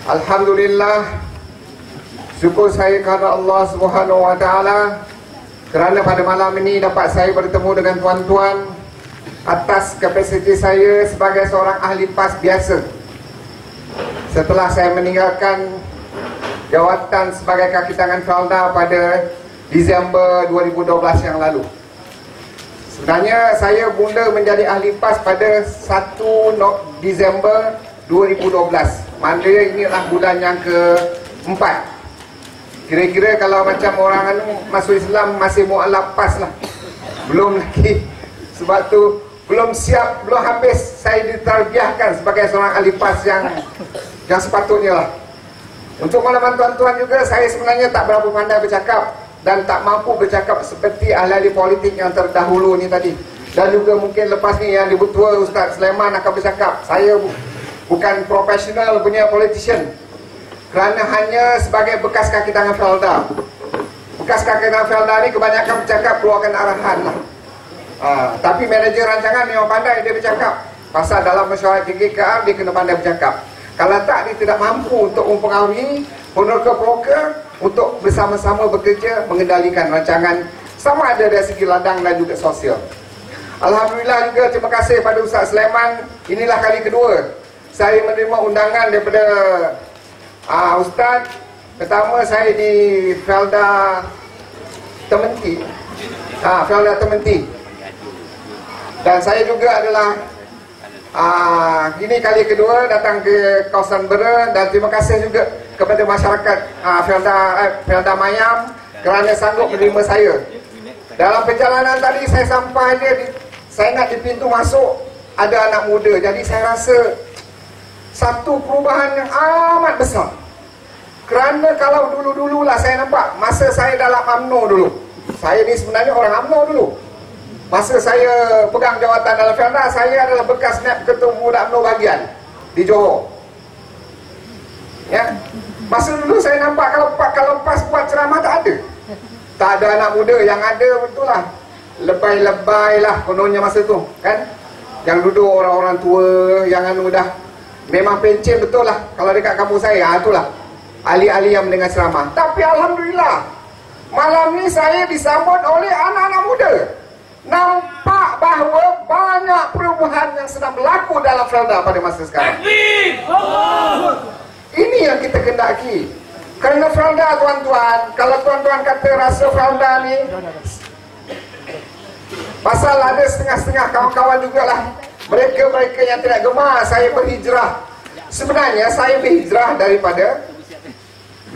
Alhamdulillah, syukur saya kepada Allah Subhanahu Wa Taala kerana pada malam ini dapat saya bertemu dengan tuan-tuan atas kapasiti saya sebagai seorang ahli PAS biasa. Setelah saya meninggalkan jawatan sebagai kaki tangan Felda pada Disember 2012 yang lalu. Sebenarnya saya mula menjadi ahli PAS pada 1 Disember 2012. Maknanya inilah bulan yang ke-4. Kira-kira kalau macam orang masuk Islam masih mu'alaf PAS lah. Belum lagi. Sebab tu belum siap, belum habis saya ditarbiahkan sebagai seorang ahli PAS yang sepatutnya lah. Untuk makluman tuan-tuan juga, saya sebenarnya tak berapa pandai bercakap dan tak mampu bercakap seperti ahli-ahli politik yang terdahulu ni tadi. Dan juga mungkin lepas ni yang dibutua Ustaz Sulaiman akan bercakap. Saya bukan profesional punya politician, kerana hanya sebagai bekas kaki tangan Felda. Bekas kaki tangan Felda ni kebanyakan bercakap keluarkan arahan lah. Tapi manager rancangan memang pandai dia bercakap. Pasal dalam mesyuarat GKR dia kena pandai bercakap. Kalau tak, dia tidak mampu untuk mempengaruhi broker-broker untuk bersama-sama bekerja mengendalikan rancangan, sama ada dari segi ladang dan juga sosial. Alhamdulillah juga terima kasih pada Ustaz Sulaiman. Inilah kali kedua saya menerima undangan daripada Ustaz. Pertama saya di Felda Tementi, Felda Tementi. Dan saya juga adalah ini kali kedua datang ke kawasan Bera. Dan terima kasih juga kepada masyarakat Felda Mayam kerana sanggup menerima saya. Dalam perjalanan tadi saya sampai saya ingat di pintu masuk ada anak muda. Jadi saya rasa satu perubahan yang amat besar. Kerana kalau dulu-dululah saya nampak, masa saya dalam UMNO dulu, saya ni sebenarnya orang UMNO dulu. Masa saya pegang jawatan dalam Felda, saya adalah bekas ketua pemuda UMNO bahagian di Johor. Ya, masa dulu saya nampak kalau PAS buat ceramah tak ada. Tak ada anak muda, yang ada betul lah lebay-lebay lah kononnya masa tu, kan? Yang duduk orang-orang tua, yang dah memang pencen betul lah. Kalau dekat kampung saya, itulah ahli-ahli yang mendengar ceramah. Tapi Alhamdulillah, malam ni saya disambut oleh anak-anak muda. Nampak bahawa banyak perubahan yang sedang berlaku dalam Felda pada masa sekarang. Ini yang kita kendaki. Kerana Felda, tuan-tuan, kalau tuan-tuan kata rasa Felda ni pasal ada setengah-setengah kawan-kawan jugalah, mereka-mereka yang tidak gemar saya berhijrah. Sebenarnya saya berhijrah daripada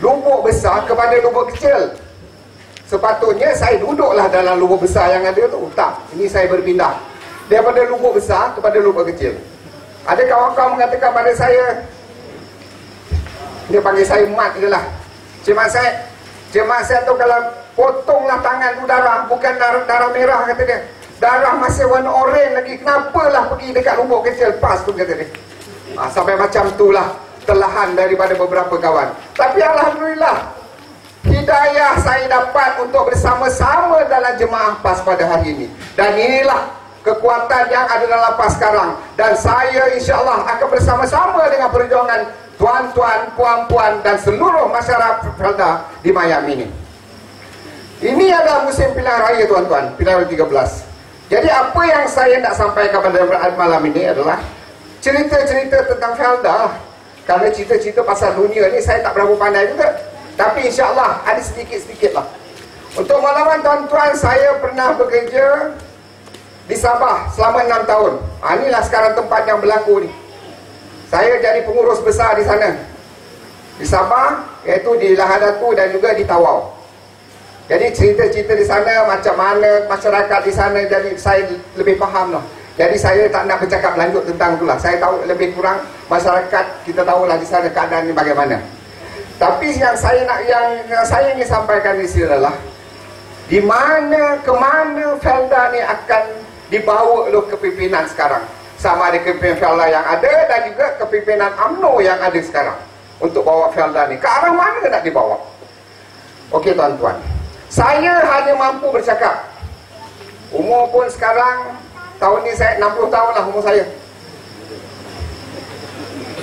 lubuk besar kepada lubuk kecil. Sepatutnya saya duduklah dalam lubuk besar yang ada tu. Tak, ini saya berpindah daripada lubuk besar kepada lubuk kecil. Ada kawan-kawan mengatakan pada saya, dia panggil saya mat je lah, Cik Mat tu kalau potonglah tangan tu darah, bukan darah merah kata dia, darah masih warna oranye lagi, kenapalah pergi dekat lubuk kecil PAS tu kata dia. Sampai macam tu lah telahan daripada beberapa kawan. Tapi Alhamdulillah, hidayah saya dapat untuk bersama-sama dalam jemaah PAS pada hari ini. Dan inilah kekuatan yang ada dalam PAS sekarang. Dan saya insyaAllah akan bersama-sama dengan perjuangan tuan-tuan, puan-puan dan seluruh masyarakat Felda di Mayam ini. Ini adalah musim pilihan raya, tuan-tuan, pilihan raya 13. Jadi apa yang saya nak sampaikan pada malam ini adalah cerita-cerita tentang Felda. Kerana cerita-cerita pasal dunia ni saya tak berapa pandai juga, tapi insyaAllah ada sedikit-sedikit lah. Untuk makluman tuan-tuan, saya pernah bekerja di Sabah selama 6 tahun. Inilah sekarang tempat yang berlaku ni. Saya jadi pengurus besar di sana, di Sabah, iaitu di Lahadatu dan juga di Tawau. Jadi cerita-cerita di sana, macam mana masyarakat di sana, jadi saya lebih faham lah. Jadi saya tak nak bercakap lanjut tentang itulah. Saya tahu lebih kurang masyarakat, kita tahulah di sana keadaan ni bagaimana. Tapi yang saya ingin sampaikan di sini adalah di mana ke mana Felda ni akan dibawa oleh kepimpinan sekarang. Sama ada kepimpinan Felda yang ada dan juga kepimpinan UMNO yang ada sekarang untuk bawa Felda ni. Ke arah mana nak dibawa? Okey tuan-tuan, saya hanya mampu bercakap. Umur pun sekarang, tahun ni saya 60 tahun lah umur saya.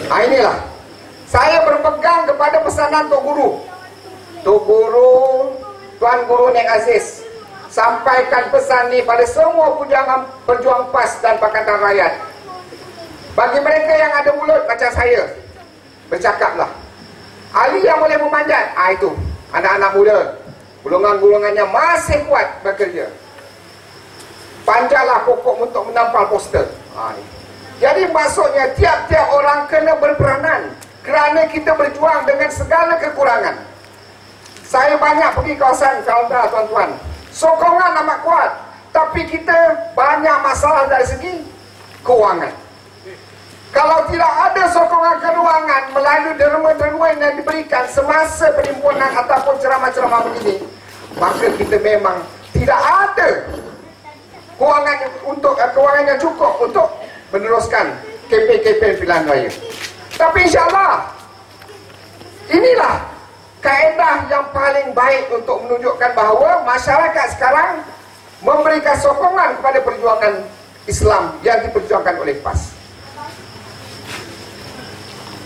Inilah, saya berpegang kepada pesanan Tok Guru. Tok Guru, Tuan Guru Nek Aziz, sampaikan pesan ni pada semua pejuang PAS dan Pakatan Rakyat. Bagi mereka yang ada mulut macam saya, bercakaplah. Ahli yang boleh memanjat, itu anak-anak muda, golongan-golongannya masih kuat bekerja. Panjatlah pokok untuk menampal poster. Jadi maksudnya tiap-tiap orang kena berperanan, kerana kita berjuang dengan segala kekurangan. Saya banyak pergi kawasan Felda, tuan-tuan. Sokongan amat kuat, tapi kita banyak masalah dari segi kewangan. Kalau tidak ada sokongan keuangan melalui derma-derma yang diberikan semasa perhimpunan ataupun ceramah-ceramah begini, maka kita memang tidak ada kewangan yang cukup untuk meneruskan kempen-kempen pilihan raya. Tapi insyaAllah, inilah kaedah yang paling baik untuk menunjukkan bahawa masyarakat sekarang memberikan sokongan kepada perjuangan Islam yang diperjuangkan oleh PAS.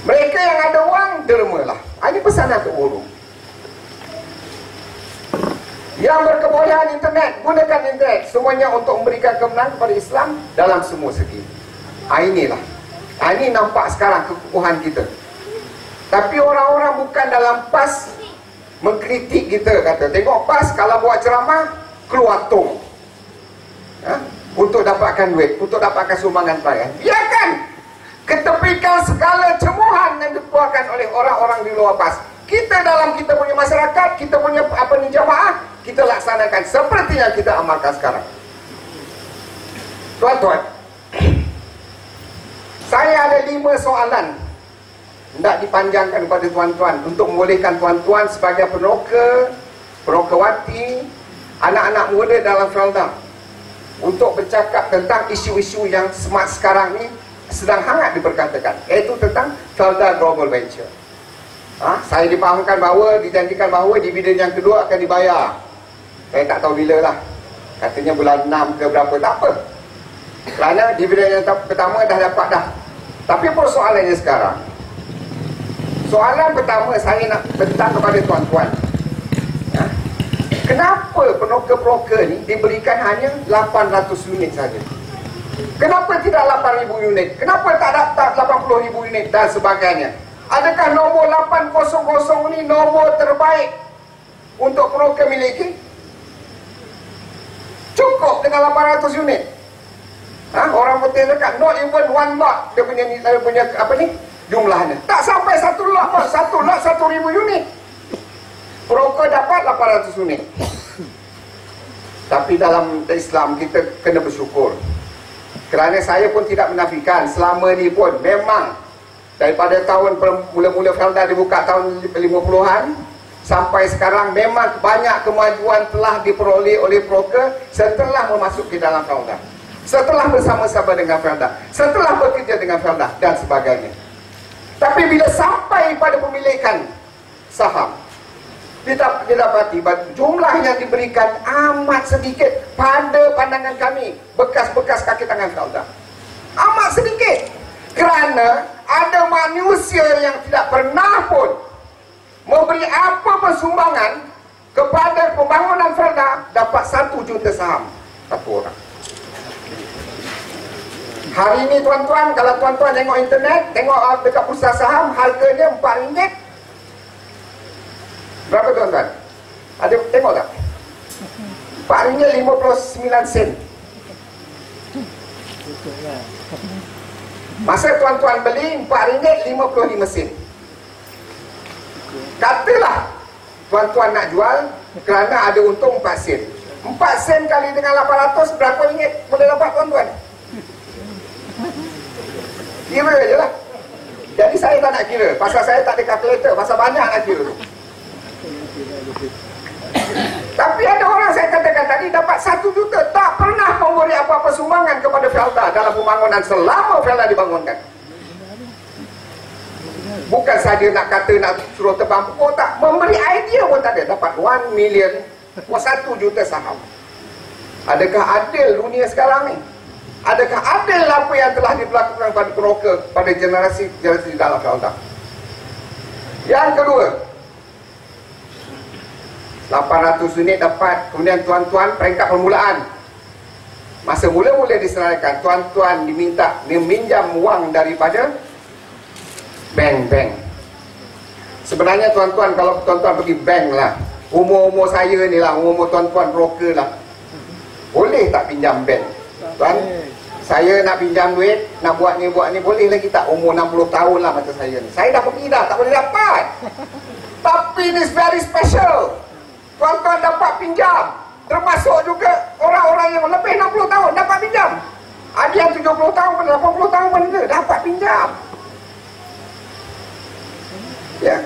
Mereka yang ada wang, dermalah. Ini pesanan Tok Guru. Yang berkebolehan internet, gunakan internet semuanya untuk memberikan kemenangan kepada Islam dalam semua segi. Inilah. Ini nampak sekarang kekukuhan kita. Tapi orang-orang bukan dalam PAS mengkritik kita, kata tengok PAS kalau buat ceramah keluar tong, untuk dapatkan duit, untuk dapatkan sumbangan pelayan. Biarkan, ketepikan segala cemuhan yang dikeluarkan oleh orang-orang di luar PAS. Kita dalam kita punya masyarakat, kita punya jamaah, kita laksanakan seperti yang kita amalkan sekarang. Tuan-tuan, saya ada 5 soalan hendak dipanjangkan kepada tuan-tuan untuk membolehkan tuan-tuan sebagai peneroka, penokawati, anak-anak muda dalam Felda untuk bercakap tentang isu-isu yang smart sekarang ni sedang hangat diperkatakan, iaitu tentang Felda Global Venture. Saya dipahamkan bahawa, dijanjikan bahawa dividen yang kedua akan dibayar. Saya tak tahu bila lah. Katanya bulan 6 ke berapa, tak apa. Kerana dividen yang pertama dah dapat dah. Tapi persoalannya sekarang, soalan pertama saya nak bentang kepada tuan-tuan, kenapa penoka-penoka ni diberikan hanya 800 unit saja? Kenapa tidak 8,000 unit? Kenapa tak dapat 80,000 unit dan sebagainya? Adakah nombor 800 ni nombor terbaik untuk penoka miliki? Cukup dengan 800 unit? Orang putih dekat not even one lot dia punya apa ni jumlahnya. Tak sampai satu lot pun. Satu lot 1,000 unit. Penoka dapat 800 unit. Tapi dalam Islam kita kena bersyukur. Kerana saya pun tidak menafikan selama ni pun memang daripada tahun mula-mula Felda dibuka tahun 50-an sampai sekarang memang banyak kemajuan telah diperoleh oleh penoka setelah memasuki dalam Felda, setelah bersama-sama dengan Felda, setelah bekerja dengan Felda dan sebagainya. Tapi bila sampai pada pemilikan saham, didapati jumlah yang diberikan amat sedikit pada pandangan kami, bekas-bekas kaki tangan Felda. Amat sedikit. Kerana ada manusia yang tidak pernah pun memberi apa pun sumbangan kepada pembangunan Felda dapat 1 juta saham satu orang. Hari ini tuan-tuan, kalau tuan-tuan tengok internet, tengok dekat pusat saham, harganya RM4. Berapa tuan-tuan? Ada tengok tak? RM4.59. Masa tuan-tuan beli RM4.55. Katalah tuan-tuan nak jual kerana ada untung 4 sen. 4 sen kali dengan 800 berapa ringgit boleh dapat tuan-tuan? Kira je lah. Jadi saya tak nak kira. Pasal saya tak ada kalkulator. Pasal banyak nak kira tu. Tapi ada orang saya katakan tadi dapat 1 juta. Tak pernah memberi apa-apa sumbangan kepada Felda dalam pembangunan selama Felda dibangunkan. Bukan saja nak kata nak suruh terbang pokok, tak. Memberi idea pun tak ada. Dapat 1 million, 1 juta saham. Adakah adil dunia sekarang ni? Adakah adil apa yang telah dilakukan pada penoka pada generasi dalam Felda? Yang kedua, 800 unit dapat. Kemudian tuan-tuan peringkat permulaan. Masa mula-mula disenaraikan, tuan-tuan diminta meminjam wang daripada bank-bank. Sebenarnya tuan-tuan, kalau tuan-tuan pergi bank lah, umur-umur saya ni lah, umur tuan-tuan broker lah, boleh tak pinjam bank? Tuan, saya nak pinjam duit, nak buat ni boleh lagi tak? Umur 60 tahun lah macam saya ni. Saya dah pergi dah, tak boleh dapat. Tapi this very special. Tuan-tuan dapat pinjam. Termasuk juga orang-orang yang lebih 60 tahun dapat pinjam. Ada yang 70 tahun, 80 tahun pun ada, dapat pinjam. Ya.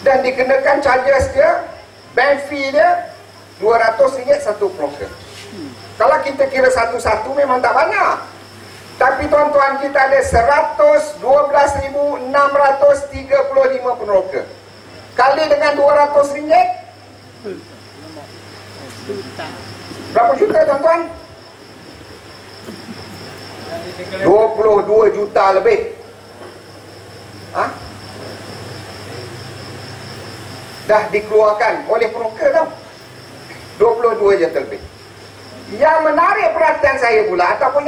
Dan dikenakan charges dia, bank fee dia RM200 satu broker. Kalau kita kira satu-satu memang tak banyak. Tapi tuan-tuan, kita ada 112,635 broker. Kali dengan RM200, berapa juta tuan-tuan? 22 juta lebih. Dah dikeluarkan oleh broker tau. 22 juta lebih. Yang menarik perhatian saya pula, ataupun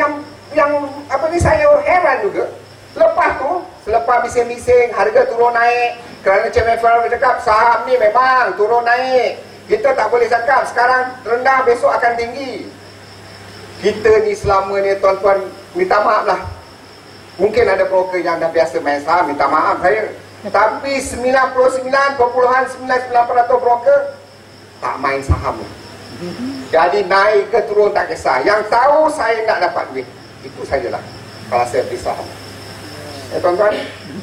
yang apa ni, saya heran juga, lepas tu, selepas bising-bising, harga turun naik, kerana Chairman Farrell bercakap saham ni memang turun naik, kita tak boleh cakap sekarang rendah besok akan tinggi. Kita ni selama ni tuan-tuan, minta maaf lah, mungkin ada broker yang dah biasa main saham, minta maaf saya, tapi 99.99% broker tak main saham. Jadi naik ke turun tak kisah, yang tahu saya nak dapat duit, itu sajalah kalau saya beli saham. Ya tuan-tuan,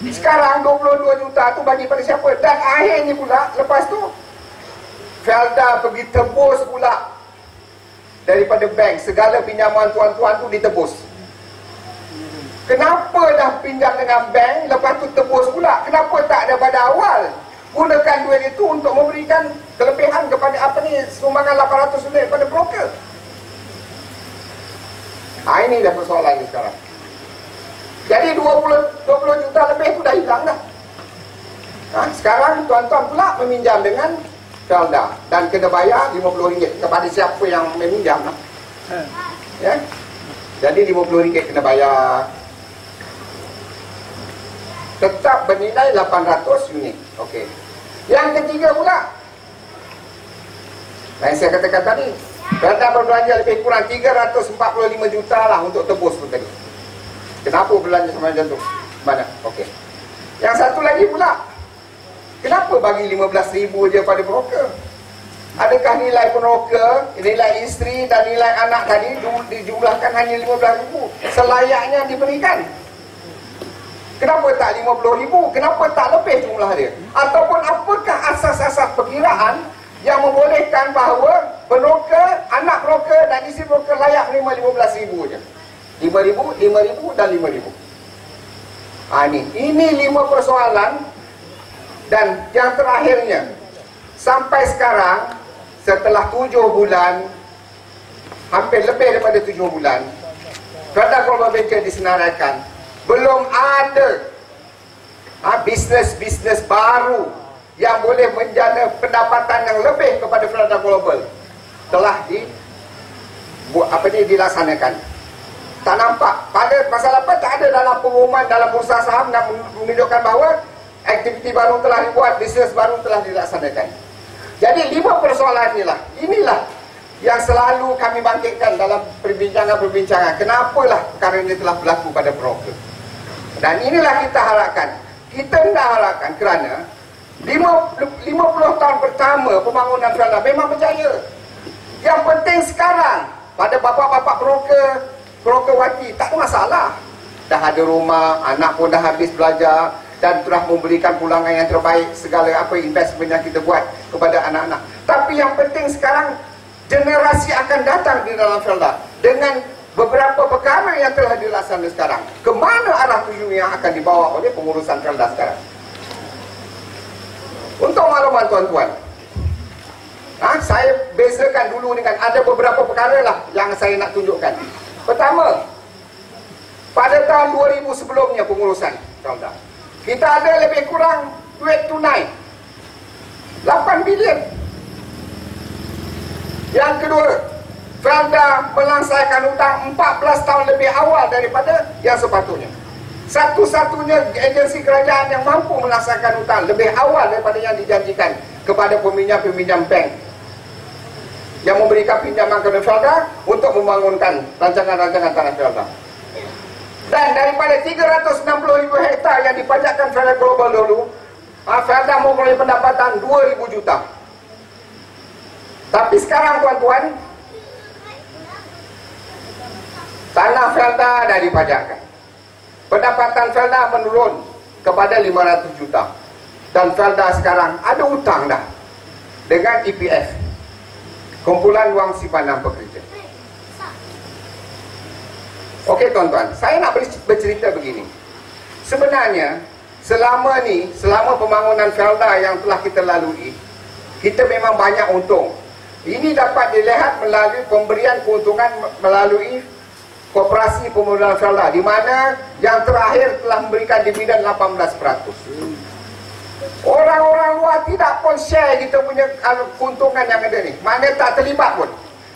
sekarang 22 juta tu bagi pada siapa? Dan akhirnya pula, lepas tu Felda pergi tebus pula daripada bank, segala pinjaman tuan-tuan tu ditebus. Kenapa dah pinjam dengan bank, lepas tu tebus pula? Kenapa tak ada pada awal? Gunakan duit itu untuk memberikan kelebihan kepada apa ni, sumbangan 800 unit kepada broker. Ini dah persoalannya sekarang. Jadi 20 juta lebih tu dah hilang dah. Sekarang tuan-tuan pula meminjam dengan Felda dan kena bayar RM50 kepada siapa yang meminjam lah. Ya? Jadi RM50 kena bayar. Tetap bernilai 800 unit. Okey. Yang ketiga pula, yang saya katakan tadi, Felda berbelanja lebih kurang 345 juta lah untuk tebus tu tadi. Kenapa belanja sama macam tu? Mana? Okey. Yang satu lagi pula, kenapa bagi 15,000 je pada broker? Adakah nilai broker, nilai isteri dan nilai anak tadi dijumlahkan hanya 15,000? Selayaknya diberikan. Kenapa tak 50,000? Kenapa tak lebih jumlah dia? Ataupun apakah asas-asas perkiraan yang membolehkan bahawa broker, anak broker dan isteri broker layak menerima 15,000 je? 5,000, 5,000 dan 5,000. Ini 5 persoalan. Dan yang terakhirnya, sampai sekarang, setelah 7 bulan, hampir lebih daripada 7 bulan, Felda Global Venture disenaraikan, belum ada bisnes-bisnes baru yang boleh menjana pendapatan yang lebih kepada Felda Global telah dilaksanakan. Tak nampak pada masalah apa, tak ada dalam pengumuman dalam bursa saham yang menunjukkan bahawa aktiviti baru telah dibuat, bisnes baru telah dilaksanakan. Jadi 5 persoalan inilah yang selalu kami bangkitkan dalam perbincangan-perbincangan. Kenapalah perkara ini telah berlaku pada broker. Dan inilah kita harapkan. Kita tidak harapkan kerana 50 tahun pertama pembangunan Felda memang berjaya. Yang penting sekarang pada bapak-bapak broker wati tak ada masalah. Dah ada rumah, anak pun dah habis belajar dan telah memberikan pulangan yang terbaik segala apa investment yang kita buat kepada anak-anak. Tapi yang penting sekarang generasi akan datang di dalam Felda dengan beberapa perkara yang telah dilaksanakan sekarang. Kemana arah tuju yang akan dibawa oleh pengurusan Felda sekarang? Untuk makluman tuan-tuan, saya bezakan dulu dengan ada beberapa perkara lah yang saya nak tunjukkan. Pertama, pada tahun 2000 sebelumnya pengurusan Felda, kita ada lebih kurang duit tunai 8 bilion. Yang kedua, Felda melangsaikan hutang 14 tahun lebih awal daripada yang sepatutnya. Satu-satunya agensi kerajaan yang mampu melaksanakan hutang lebih awal daripada yang dijanjikan kepada peminjam-peminjam bank yang memberikan pinjaman kepada Felda untuk membangunkan rancangan-rancangan tanah Felda. Dan daripada 360,000 hektar yang dipajakkan Felda Global dulu, Felda memperoleh pendapatan 2,000 juta. Tapi sekarang tuan-tuan, tanah Felda dah dipajakkan. Pendapatan Felda menurun kepada 500 juta. Dan Felda sekarang ada hutang dah dengan EPF, Kumpulan Wang Simpanan Pekerja. Okey tuan-tuan, saya nak bercerita begini. Sebenarnya selama pembangunan Felda yang telah kita lalui, kita memang banyak untung. Ini dapat dilihat melalui pemberian keuntungan melalui Koperasi Pemodelan Felda, di mana yang terakhir telah memberikan dividen 18%. Orang-orang luar tidak pun share kita punya keuntungan yang ada ni. Mana tak terlibat pun.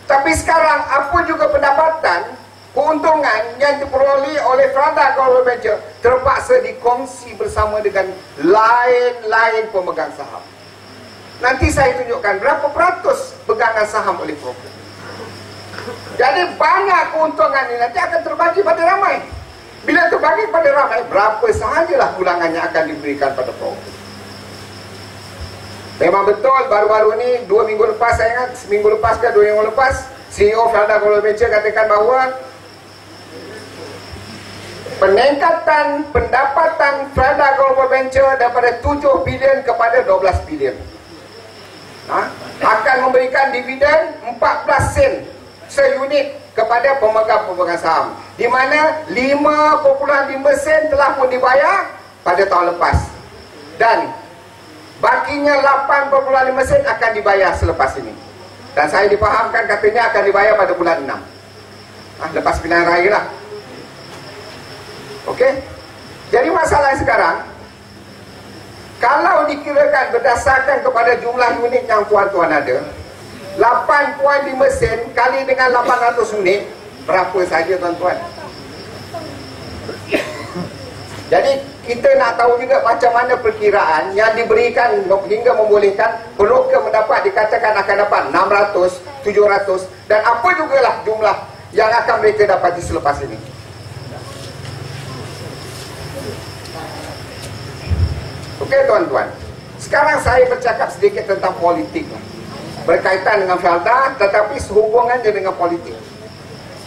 Tapi sekarang apa juga pendapatan, keuntungan yang diperoleh oleh Felda Global Venture terpaksa dikongsi bersama dengan lain-lain pemegang saham. Nanti saya tunjukkan berapa peratus pegangan saham oleh program. Jadi banyak keuntungan ini nanti akan terbagi pada ramai. Bila terbagi pada ramai, berapa sahajalah pulangan yang akan diberikan pada program. Memang betul, baru-baru ni 2 minggu lepas, saya ingat seminggu lepas ke 2 minggu lepas, CEO Felda Global Venture katakan bahawa peningkatan pendapatan Felda Global Venture daripada 7 bilion kepada 12 bilion akan memberikan dividen 14 sen seunit kepada pemegang-pemegang saham, di mana 5.5 sen telah pun dibayar pada tahun lepas, dan bakinya 8.5 sen akan dibayar selepas ini. Dan saya difahamkan katanya akan dibayar pada bulan 6, lepas pilihan raya lah. Okey. Jadi masalah sekarang, kalau dikirakan berdasarkan kepada jumlah unit yang tuan-tuan ada, 8.5 sen kali dengan 800 unit, berapa saja tuan-tuan? Jadi kita nak tahu juga macam mana perkiraan yang diberikan hingga membolehkan broker mendapat, dikatakan akan dapat 600, 700, dan apa jugalah jumlah yang akan mereka dapati selepas ini. Okey tuan-tuan, sekarang saya bercakap sedikit tentang politik berkaitan dengan Felda, tetapi sehubungannya dengan politik.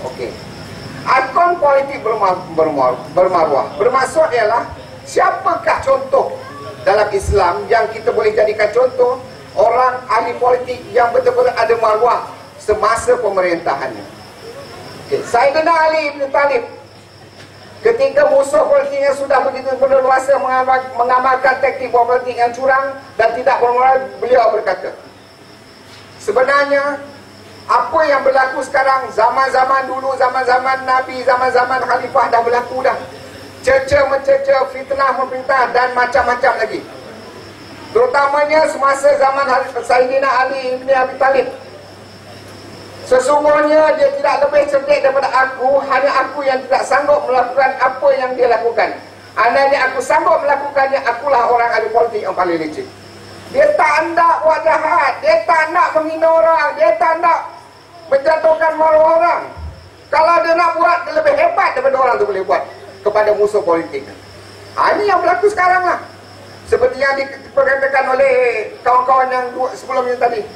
Okey, akun politik bermaruah bermaksud ialah siapakah contoh dalam Islam yang kita boleh jadikan contoh orang ahli politik yang betul-betul ada maruah semasa pemerintahannya. Okay. Sayyidina Ali bin Talib, ketika musuh politiknya sudah begitu berleluasa mengamalkan taktik politik yang curang dan tidak bermoral, beliau berkata, sebenarnya apa yang berlaku sekarang, zaman-zaman dulu, zaman-zaman Nabi, zaman-zaman Khalifah dah berlaku dah. Cerca-mencerca, fitnah, memperintah dan macam-macam lagi. Terutamanya semasa zaman Sayyidina Ali bin Abi Talib. Sesungguhnya dia tidak lebih cerdik daripada aku, hanya aku yang tidak sanggup melakukan apa yang dia lakukan. Andainya aku sanggup melakukannya, akulah orang ahli politik yang paling licik. Dia tak nak buat jahat, dia tak nak menghina orang, dia tak nak menjatuhkan maruah orang. Kalau dia nak buat, dia lebih hebat daripada orang tu boleh buat kepada musuh politik. Ini yang berlaku sekarang lah. Seperti yang diperkatakan oleh kawan-kawan yang sebelumnya tadi.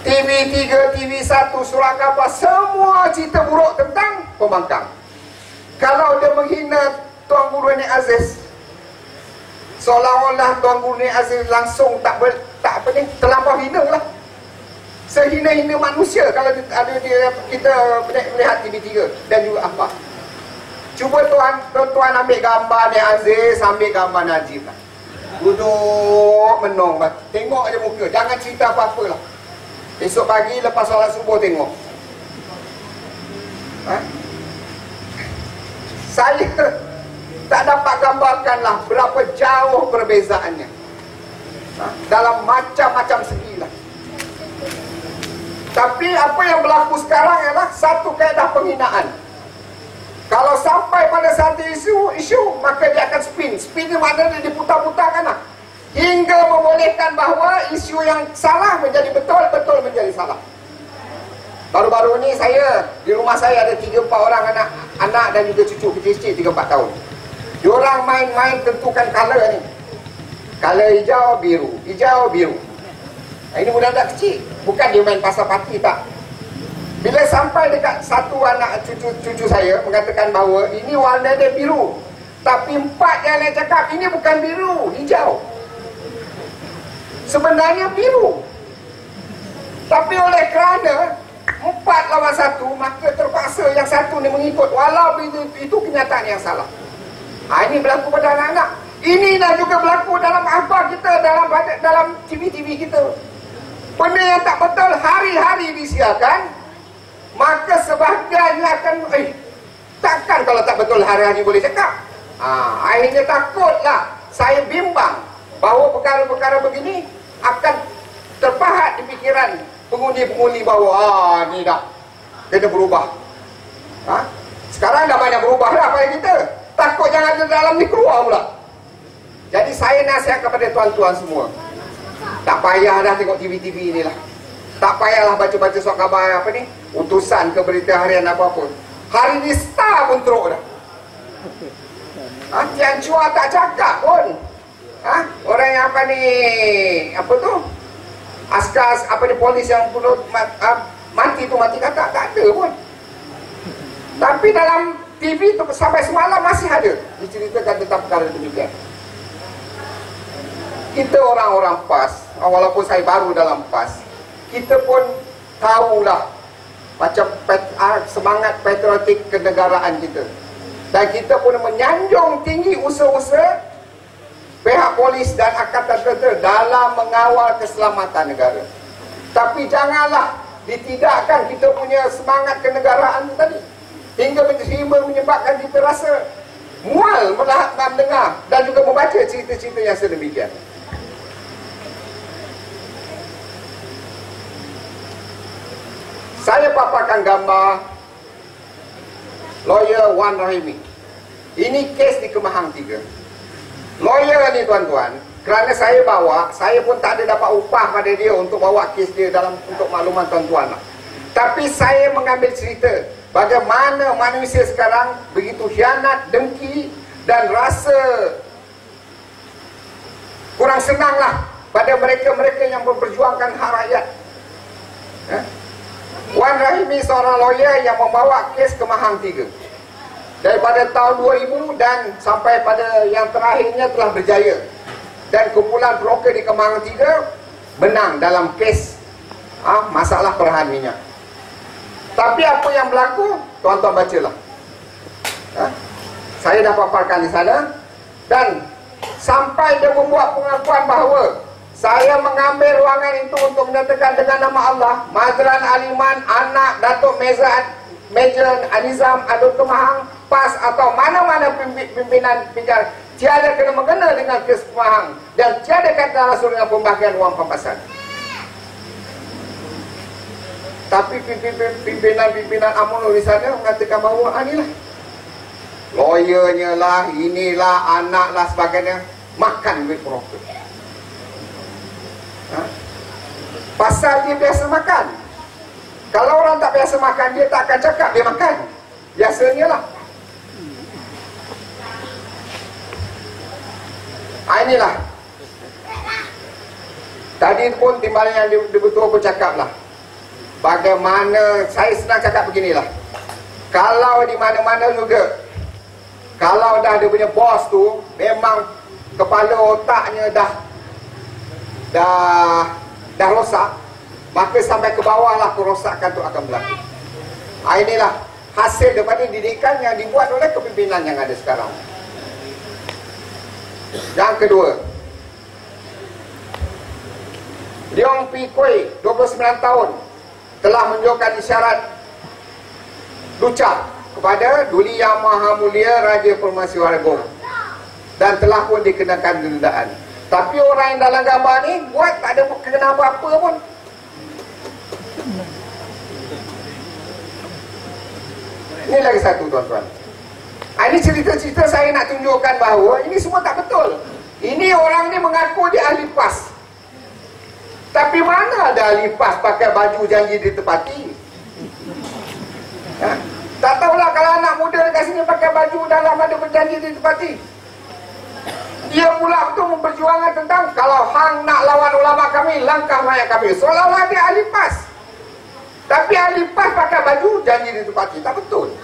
TV3, TV1, Surat Khabar, semua cerita buruk tentang pembangkang. Kalau dia menghina Tuan Guru Nik Aziz, seolah-olah Tuan Guru Nik Aziz langsung terlampau hina lah. Sehina-hina manusia kalau kita melihat TV3 dan juga apa. Cuba tuan-tuan ambil gambar Nik Aziz, ambil gambar Najib lah. Duduk menong, tengok aja muka, jangan cerita apa-apa lah. Esok pagi lepas solat subuh tengok. Saya tak dapat gambarkanlah berapa jauh perbezaannya. dalam macam-macam segi lah. Tapi apa yang berlaku sekarang ialah satu kaedah penghinaan. Kalau sampai pada satu isu, maka dia akan spin. Spin itu maknanya diputar-putarkan lah. Hingga membolehkan bahawa isu yang salah menjadi betul, betul menjadi salah. Baru-baru ni saya, di rumah saya ada 3-4 orang anak dan juga cucu kecil-kecil 3-4 tahun. Diorang main-main tentukan color ni. Color hijau, biru. Hijau, biru. Ini budak-budak kecil. Bukan dia main pasal parti, tak. Bila sampai dekat satu anak cucu saya mengatakan bahawa ini warna dia biru, tapi 4 yang lain cakap ini bukan biru, hijau. Sebenarnya biru. Tapi oleh kerana 4 lawan 1, maka terpaksa yang satu ni mengikut walau itu kenyataan yang salah. Ini berlaku pada anak-anak. Ini dah juga berlaku dalam akhbar kita, dalam TV-TV kita. Benda yang tak betul hari-hari disiarkan, maka sebahagiannya akan takkan kalau tak betul hari-hari boleh cakap. Akhirnya takutlah. Saya bimbang bahawa perkara-perkara begini akan terpahat di fikiran pengundi-pengundi bahawa ni dah kena berubah. Sekarang dah banyak berubah dah pada kita. Takut yang ada dalam ni keluar pula. Jadi saya nasihat kepada tuan-tuan semua, tak payah dah tengok TV-TV ni lah. Tak payahlah baca-baca surat khabar apa ni, utusan ke berita harian apa-apa. Hari ni Star pun teruk dah. Tian Chua tak cakap pun. Orang yang apa ni, apa tu, askar apa ni, polis yang mati tu mati kata tak ada pun. Tapi dalam TV tu sampai semalam masih ada diceritakan tentang perkara demikian. Kita orang-orang PAS, walaupun saya baru dalam PAS, kita pun tahulah macam semangat patriotik kenegaraan kita. Dan kita pun menyanjung tinggi usaha-usaha pihak polis dan angkatan tentera dalam mengawal keselamatan negara. Tapi janganlah ditidakkan kita punya semangat kenegaraan tadi, hingga menyebabkan kita rasa mual mendengar dan juga membaca cerita-cerita yang sedemikian. Saya paparkan gambar lawyer Wan Rahimi. Ini kes di Kemahang 3. Lawyer ni tuan-tuan, kerana saya bawa, saya pun tak ada dapat upah pada dia untuk bawa kes dia untuk makluman tuan-tuan lah. Tapi saya mengambil cerita bagaimana manusia sekarang begitu hianat, dengki dan rasa kurang senanglah pada mereka-mereka yang memperjuangkan hak rakyat. Wan Rahimi seorang lawyer yang membawa kes Kemahang 3 daripada tahun 2000 dan sampai pada yang terakhirnya telah berjaya. Dan kumpulan broker di Kemahang 3 menang dalam kes masalah perahan minyak. Tapi apa yang berlaku, tuan-tuan bacalah. Saya dah paparkan di sana. Dan sampai dia membuat pengakuan bahawa saya mengambil ruangan itu untuk menyatakan dengan nama Allah, Mazlan Aliman, anak Datuk Major Anizam Adul Kemahang, PAS atau mana-mana pimpinan pinjara, tiada kena mengena dengan kes Kemahang dan tiada kata langsung dengan pembagian wang pampasan. Tapi pimpinan UMNO di sana mengatakan bahawa inilah lawyernya lah, inilah anak lah sebagainya, makan duit broker. Pasal dia biasa makan. Kalau orang tak biasa makan, dia tak akan cakap dia makan. Biasanya lah. Inilah. Tadi pun timbalan yang betul aku cakap lah. Bagaimana, saya senang cakap beginilah. Kalau di mana-mana juga, kalau dah dia punya bos tu memang kepala otaknya dah rosak, maka sampai ke bawah lah kerosakan tu akan berlaku. Inilah hasil daripada didikan yang dibuat oleh kepimpinan yang ada sekarang. Yang kedua, Leong Pi Kui, 29 tahun, telah menunjukkan isyarat lucah kepada Duli Yang Maha Mulia Raja Permaisuri Agong dan telah pun dikenakan dendaan. Tapi orang yang dalam gambar ni buat tak ada kena apa-apa pun. Ini lagi satu tuan-tuan. Ini cerita-cerita saya nak tunjukkan bahawa ini semua tak betul. Ini orang ni mengaku dia ahli PAS. Tapi mana ada ahli PAS pakai baju janji ditepati? Ha? Tak tahulah kalau anak muda dekat sini pakai baju dalam ada berjanji ditepati. Dia pula betul memperjuangkan tentang kalau hang nak lawan ulama kami, langkah mayat kami. Seolah-olah dia ahli PAS. Tapi ahli PAS pakai baju janji ditepati. Tak betul.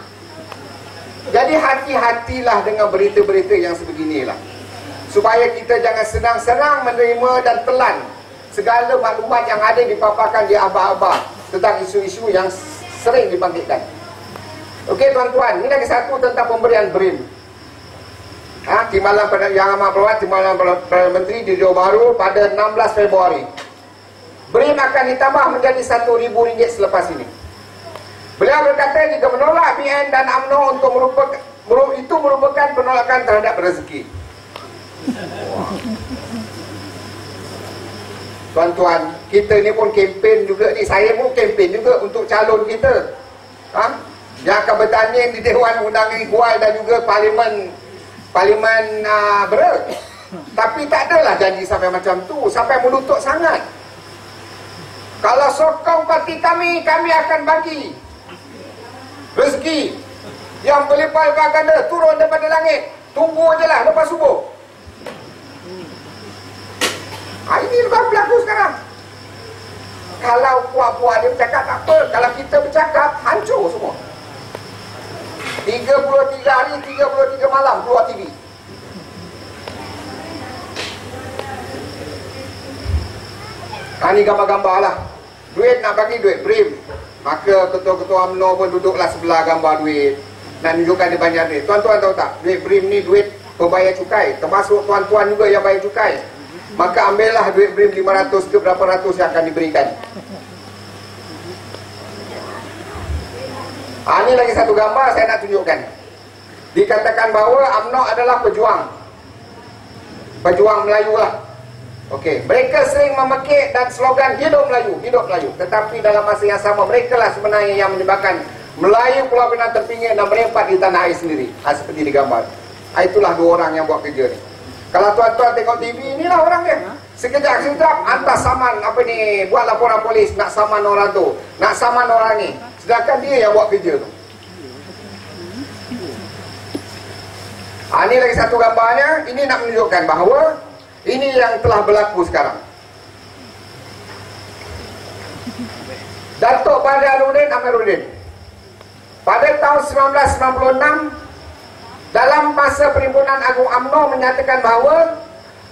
Jadi hati-hatilah dengan berita-berita yang sebeginilah. Supaya kita jangan senang-senang menerima dan telan segala maklumat yang ada dipaparkan di abah-abah tentang isu-isu yang sering dibangkitkan. Okey tuan-tuan, ini lagi satu tentang pemberian BRIM. Timbalan Yang Amat Berhormat Timbalan Perdana Menteri di Johor Bahru pada 16 Februari. BRIM akan ditambah menjadi RM1,000 selepas ini. Beliau berkata jika menolak BN dan UMNO itu merupakan penolakan terhadap rezeki. Tuan-tuan, kita ni pun kempen juga ni. Saya pun kempen juga untuk calon kita. Yang akan bertanding di Dewan Undangan Kuai dan juga Parlimen Berat. Tapi tak adalah janji sampai macam tu, sampai menutup sangat. Kalau sokong parti kami akan bagi rezeki yang berlimpah-limpah ganda turun daripada langit. Tunggu je lah lepas subuh. Ini lepas berlaku sekarang. Kalau puak-puak dia bercakap tak apa. Kalau kita bercakap, hancur semua. 33 hari, 33 malam keluar TV. Ini gambar-gambar lah. Duit nak bagi duit BRIM. Maka ketua-ketua UMNO pun duduklah sebelah gambar duit. Nak tunjukkan dia banyak duit. Tuan-tuan tahu tak? Duit BRIM ni duit pembayar cukai. Termasuk tuan-tuan juga yang bayar cukai. Maka ambillah duit BRIM 500 ke berapa ratus yang akan diberikan. Ini lagi satu gambar saya nak tunjukkan. Dikatakan bahawa UMNO adalah pejuang Melayu lah. Okey, mereka sering memekik dan slogan hidup Melayu, hidup Melayu. Tetapi dalam masa yang sama mereka lah sebenarnya yang menyebabkan Melayu Pulau Pinang terpinggir dan merempat di tanah air sendiri. Seperti digambar. Itulah dua orang yang buat kerja ni. Kalau tuan-tuan tengok TV, inilah orang dia. Sekejap hantar saman buat laporan polis nak saman orang tu, nak saman orang ni. Sedangkan dia yang buat kerja tu. Ini lagi satu gambarnya. Ini nak menunjukkan bahawa ini yang telah berlaku sekarang. Datuk Baharudin Amiruddin pada tahun 1996 dalam masa Perhimpunan Agung UMNO menyatakan bahawa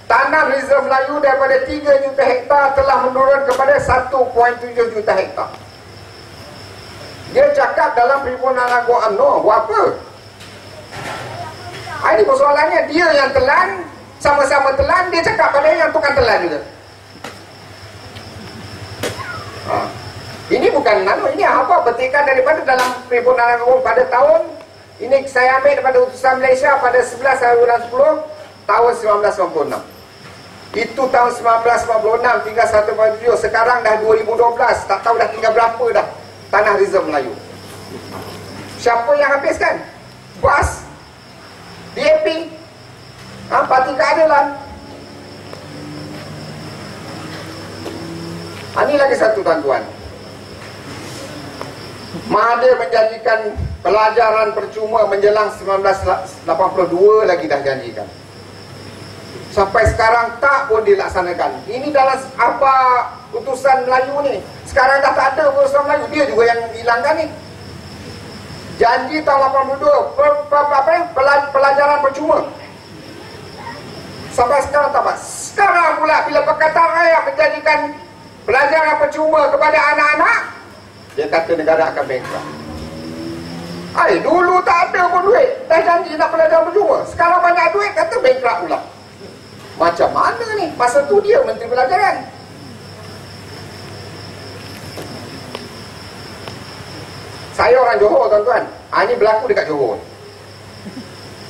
tanah reserve Melayu daripada 3 juta hektar telah menurun kepada 1.7 juta hektar. Dia cakap dalam Perhimpunan Agung UMNO, buat apa? Ini persoalannya, dia yang telan, sama-sama telan, dia cakap pada yang tukang telan juga. Ini bukan ini apa petikan daripada dalam Perhimpunan Agung pada tahun ini saya ambil daripada utusan Malaysia pada 11 hari bulan 10 tahun 1996. Itu tahun 1996 tinggal 1.7. Sekarang dah 2012, tak tahu dah tinggal berapa dah tanah reserve Melayu. Siapa yang habiskan? PAS, DAP, Parti Keadilan. Ini lagi satu tuan-tuan. Mahathir menjanjikan pelajaran percuma menjelang 1982 lagi dah janjikan. Sampai sekarang tak pun dilaksanakan. Ini dalam apa utusan Melayu ni. Sekarang dah tak ada utusan Melayu. Dia juga yang hilangkan ni. Janji tahun 82 pelajaran percuma. Sampai sekarang tak apa. Sekarang pula bila Pakatan Rakyat menjadikan pelajaran percuma kepada anak-anak, dia kata negara akan bankrupt. Dulu tak ada pun duit, dah janji nak pelajaran percuma. Sekarang banyak duit, kata bankrupt pula. Macam mana ni? Masa tu dia Menteri Pelajaran. Saya orang Johor tuan-tuan. Ini berlaku dekat Johor.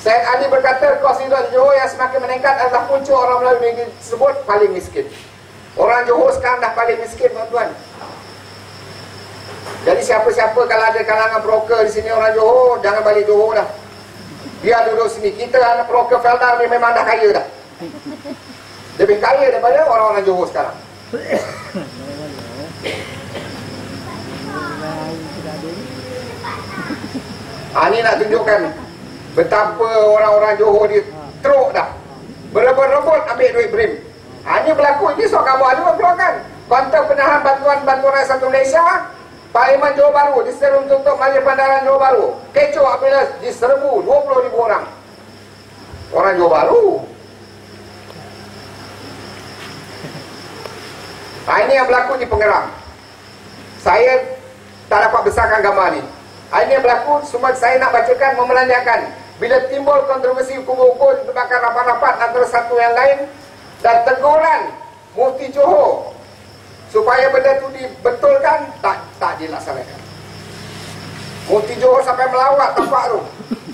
Syed Ali berkata, kos hidup di Johor yang semakin meningkat adalah punca orang Melayu negeri tersebut paling miskin. Orang Johor sekarang dah paling miskin, tuan-tuan. Jadi siapa-siapa kalau ada kalangan broker di sini orang Johor, jangan balik Johor dah. Biar duduk sini. Kita anak broker Felda ni memang dah kaya dah. Lebih kaya daripada orang-orang Johor sekarang. Ini nak tunjukkan betapa orang-orang Johor ni teruk dah. Berebut-rebut ambil duit BRIM. Ini berlaku, ini soal khabar juga keluarkan. Kuantum penahan bantuan rakyat satu Malaysia, Parlimen Johor Bahru diseru untuk Majlis Bandaran Johor Bahru. Kecoh apabila diserbu 20,000 orang. Orang Johor Bahru. Ini yang berlaku di Pengerang. Saya tak dapat besarkan gambar ni. Ini yang berlaku, semua saya nak bacakan, memelanjakan. Bila timbul kontroversi hukum-hukum disebabkan rapat-rapat antara satu yang lain dan teguran Mufti Johor supaya benda itu dibetulkan, tak dilaksanakan. Mufti Johor sampai melawat tempat tu,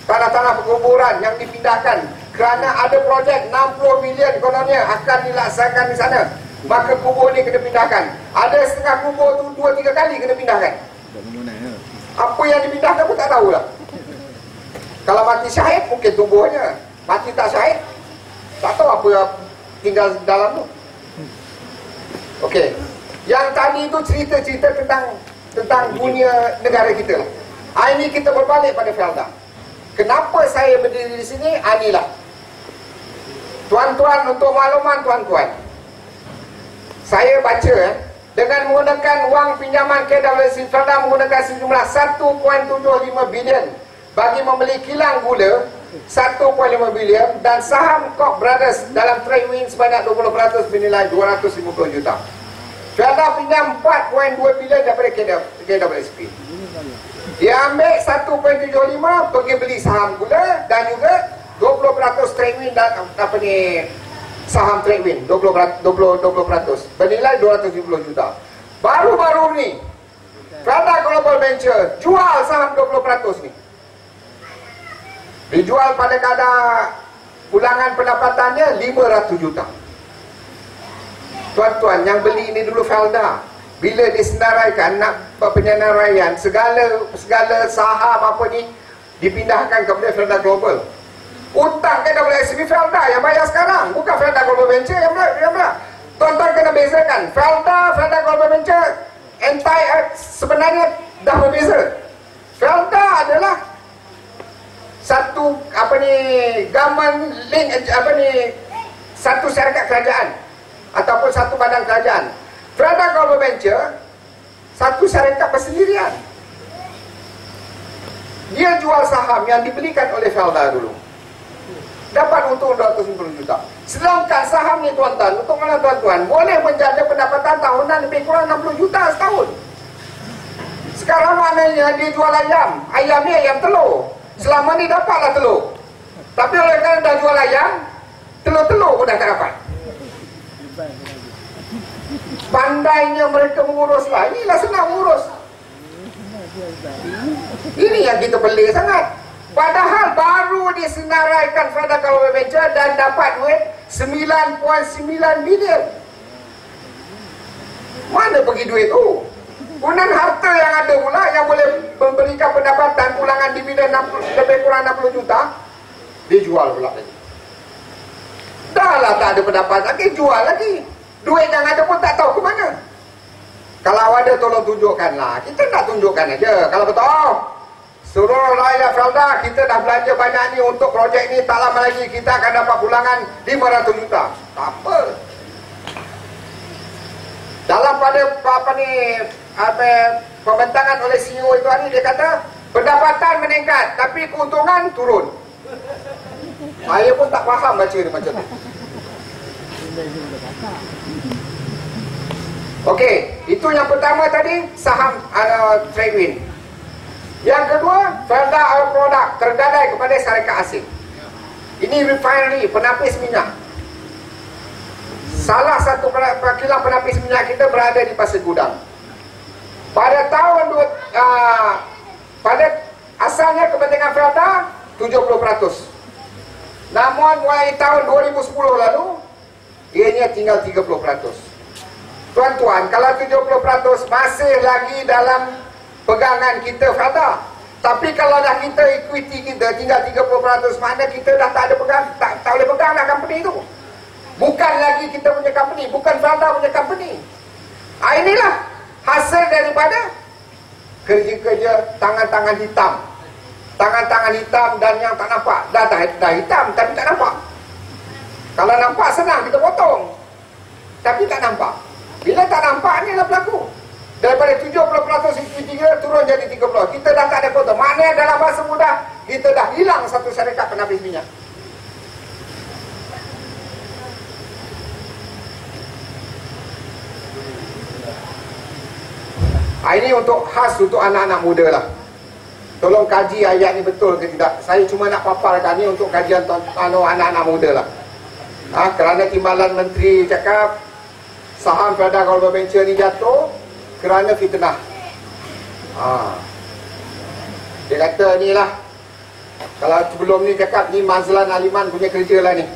tanah-tanah perkuburan yang dipindahkan kerana ada projek 60 bilion kononnya akan dilaksanakan di sana. Maka kubur ni kena pindahkan. Ada setengah kubur tu 2-3 kali kena pindahkan. Apa yang dipindahkan pun tak tahulah. Kalau mati syahid mungkin tubuhnya, mati tak syahid tak tahu apa yang tinggal dalam tu. Okey. Yang tadi tu cerita-cerita tentang dunia negara kita lah. Ini kita berbalik pada Felda. Kenapa saya berdiri di sini? Inilah. Tuan-tuan, untuk makluman tuan-tuan, saya baca dengan menggunakan wang pinjaman KWC Felda menggunakan sejumlah 1.75 bilion bagi membeli kilang gula 1.5 bilion dan saham Koch Brothers dalam trade win sebanyak 20% bernilai 250 juta. Felda pinjam 4.2 bilion daripada KWSP. Dia ambil 1.75 pergi beli saham gula dan juga 20% trade win dan saham trade win 20% bernilai 270 juta. Baru-baru ni Felda Global Venture jual saham 20% ni. Dijual pada kadar ulangan pendapatannya 500 juta. Tuan-tuan, yang beli ini dulu Felda. Bila disenaraikan nak penyenaraian, segala saham apa ni dipindahkan kepada Felda Global. Utang ke WSB Felda yang bayar sekarang, bukan Felda Global Venture yang bayar. Tuan-tuan kena bezakan. Felda Global Venture sebenarnya dah berbeza. Felda adalah satu government link satu syarikat kerajaan ataupun satu badan kerajaan. Felda Global Venture satu syarikat persendirian. Dia jual saham yang dibelikan oleh Felda dulu, dapat untung 250 juta. Sedangkan saham ni tuan-tuan, untuk mana tuan-tuan, boleh menjadi pendapatan tahunan lebih kurang 60 juta setahun. Sekarang maknanya dia jual ayam. Ayam ni ayam telur. Selama ni dapatlah telur. Tapi oleh kerana dah jual ayam, telur-telur pun dah tak dapat. Pandainya mereka mengurus lah. Inilah senang mengurus. Ini yang kita pelik sangat. Padahal baru disenaraikan Felda Global Venture dan dapat duit 9.9 bilion. Mana pergi duit tu? Kemudian harta yang ada pula yang boleh memberikan pendapatan pulangan dividen lebih kurang 60 juta, dijual pula lagi. Dah lah tak ada pendapatan lagi, jual lagi. Duit yang ada pun tak tahu ke mana. Kalau ada tolong tunjukkanlah. Kita tak tunjukkan aja. Kalau betul seluruh rakyat Felda, kita dah belanja banyak ni untuk projek ni, tak lama lagi kita akan dapat pulangan 500 juta. Tak apa. Dalam pada pembentangan oleh CEO itu hari, dia kata pendapatan meningkat tapi keuntungan turun. Saya pun tak faham baca dia macam tu. Okey, itu yang pertama tadi, saham trade win. Yang kedua, Felda Oil Product tergadai kepada syarikat asing. Ini refinery, penapis minyak. Salah satu kilang penapis minyak kita berada di Pasir Gudang. Pada pada asalnya kepentingan Felda 70%. Namun mulai tahun 2010 lalu, ianya tinggal 30%. Tuan-tuan, kalau 70% masih lagi dalam pegangan kita Felda. Tapi kalau dah kita equity kita tinggal 30%, mana kita dah tak ada pegang, tak boleh pegang dah company tu. Bukan lagi kita punya company, bukan Felda punya company. Inilah hasil daripada kerja-kerja tangan-tangan hitam. Tangan-tangan hitam dan yang tak nampak. Dah hitam tapi tak nampak. Kalau nampak senang kita potong, tapi tak nampak. Bila tak nampak, ni lah berlaku. Daripada 70% equity kita turun jadi 30%. Kita dah tak ada foto. Maknanya dalam bahasa mudah, kita dah hilang satu syarikat penapis minyak. Ini untuk khas untuk anak-anak muda lah. Tolong kaji ayat ni betul ke tidak. Saya cuma nak paparkan ni untuk kajian anak-anak muda lah. Kerana timbalan menteri cakap saham Felda Global Venture ni jatuh kerana fitnah. Dia kata ni lah, kalau sebelum ni cakap ni Mazlan Aliman punya kerja lah ni.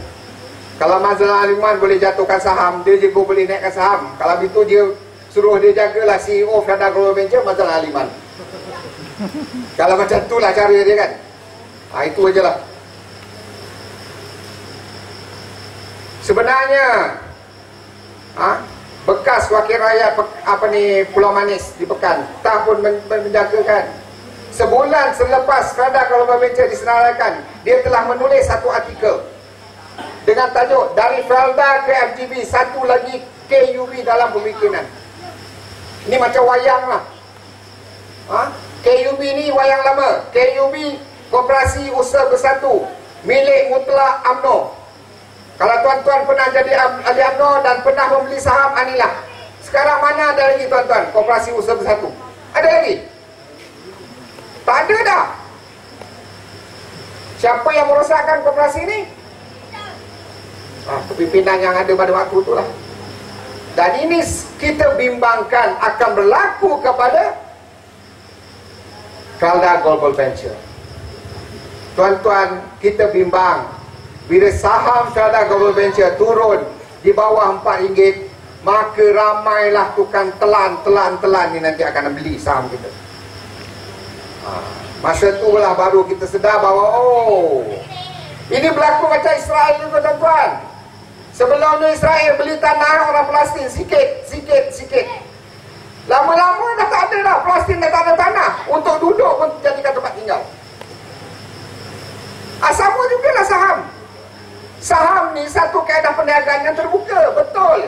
Kalau Mazlan Aliman boleh jatuhkan saham, dia juga boleh naikkan saham. Kalau begitu dia suruh dia jagalah CEO Felda Global Venture Mazlan Aliman. Kalau macam tu lah cara dia kan. Itu aja lah. Sebenarnya bekas wakil rakyat Pulau Manis di Pekan tak pun menjagakan. Sebulan selepas Felda Global Venture disenaraikan, dia telah menulis satu artikel dengan tajuk Dari Felda ke FGB, satu lagi KUB dalam pemikiran. Ini macam wayang lah. KUB ni wayang lama. KUB Koperasi Usaha Bersatu milik mutlak UMNO. Kalau tuan-tuan pernah jadi ahli UMNO dan pernah membeli saham, inilah. Sekarang mana ada lagi tuan-tuan Koperasi Usaha Bersatu? Ada lagi? Tak ada dah. Siapa yang merosakkan koperasi ni? Kepimpinan yang ada pada waktu itulah. Dan ini kita bimbangkan akan berlaku kepada Felda Global Venture. Tuan-tuan, kita bimbang bila saham Felda Global Venture turun di bawah RM4, maka ramailah tukang telan ni nanti akan beli saham kita. Masa itulah baru kita sedar bahawa ini berlaku macam Israel juga tuan-tuan. Sebelum ni Israel beli tanah orang Palestin sikit. Lama-lama dah tak ada dah, Palestin dah tak ada tanah. Untuk duduk pun jadikan tempat tinggal. Sama juga lah saham. Saham ni satu kaedah perniagaan yang terbuka, betul.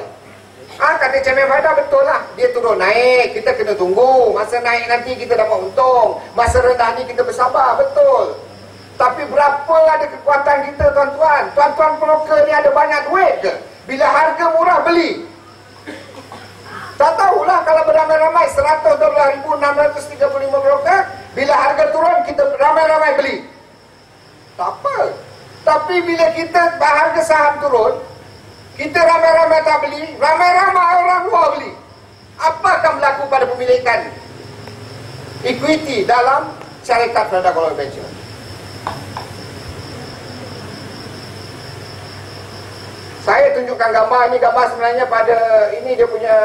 Kata Chairman Felda betul lah. Dia turun naik, kita kena tunggu. Masa naik nanti kita dapat untung. Masa rendah ni kita bersabar, betul. Tapi berapa ada kekuatan kita tuan-tuan? Tuan-tuan broker ni ada banyak duit ke? Bila harga murah beli. Tak tahulah kalau beramai-ramai $100,635 broker. Bila harga turun kita ramai-ramai beli. Tak apa. Tapi bila kita harga saham turun, kita ramai-ramai tak beli, ramai-ramai orang luar beli. Apa akan berlaku pada pemilikan equity dalam syarikat Felda Global Venture? Saya tunjukkan gambar ni. Gambar sebenarnya pada ini dia punya